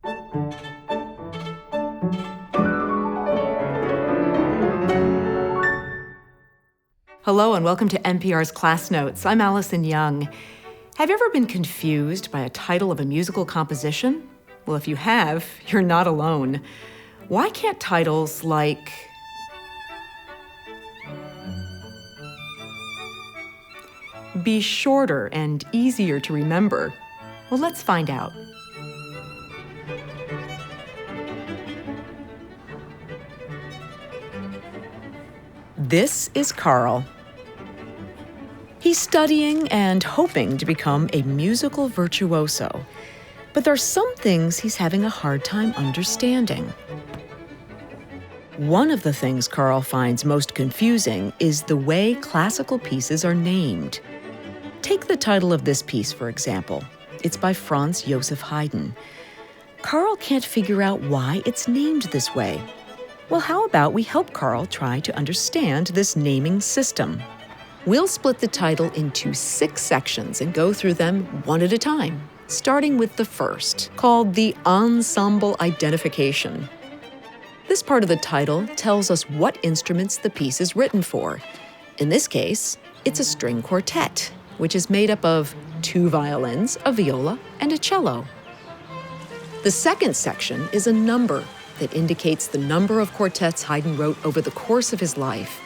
Hello and welcome to NPR's Class Notes. I'm Allison Young. Have you ever been confused by a title of a musical composition? Well, if you have, you're not alone. Why can't titles like be shorter and easier to remember? Well, let's find out. This is Carl. He's studying and hoping to become a musical virtuoso, but there are some things he's having a hard time understanding. One of the things Carl finds most confusing is the way classical pieces are named. Take the title of this piece, for example. It's by Franz Joseph Haydn. Carl can't figure out why it's named this way. Well, how about we help Carl try to understand this naming system? We'll split the title into 6 sections and go through them one at a time, starting with the first, called the ensemble identification. This part of the title tells us what instruments the piece is written for. In this case, it's a string quartet, which is made up of 2 violins, a viola, and a cello. The second section is a number that indicates the number of quartets Haydn wrote over the course of his life.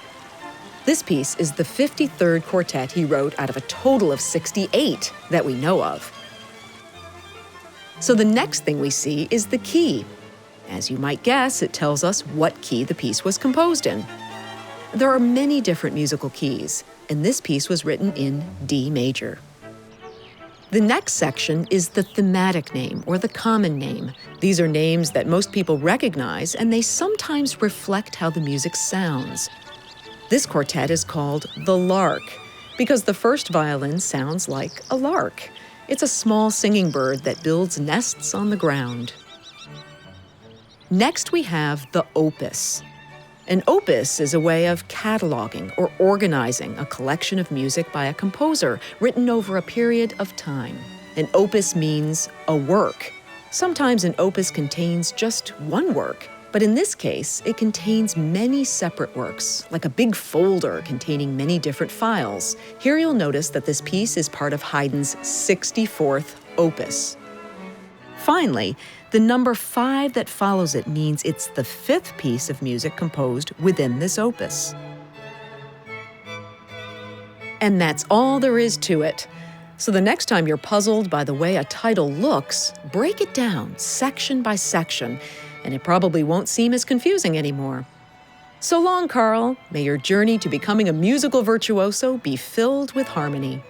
This piece is the 53rd quartet he wrote out of a total of 68 that we know of. So the next thing we see is the key. As you might guess, it tells us what key the piece was composed in. There are many different musical keys, and this piece was written in D major. The next section is the thematic name, or the common name. These are names that most people recognize, and they sometimes reflect how the music sounds. This quartet is called the lark, because the first violin sounds like a lark. It's a small singing bird that builds nests on the ground. Next, we have the opus. An opus is a way of cataloging or organizing a collection of music by a composer written over a period of time. An opus means a work. Sometimes an opus contains just one work, but in this case, it contains many separate works, like a big folder containing many different files. Here you'll notice that this piece is part of Haydn's 64th opus. Finally, the number 5 that follows it means it's the 5th piece of music composed within this opus. And that's all there is to it. So the next time you're puzzled by the way a title looks, break it down section by section, and it probably won't seem as confusing anymore. So long, Carl. May your journey to becoming a musical virtuoso be filled with harmony.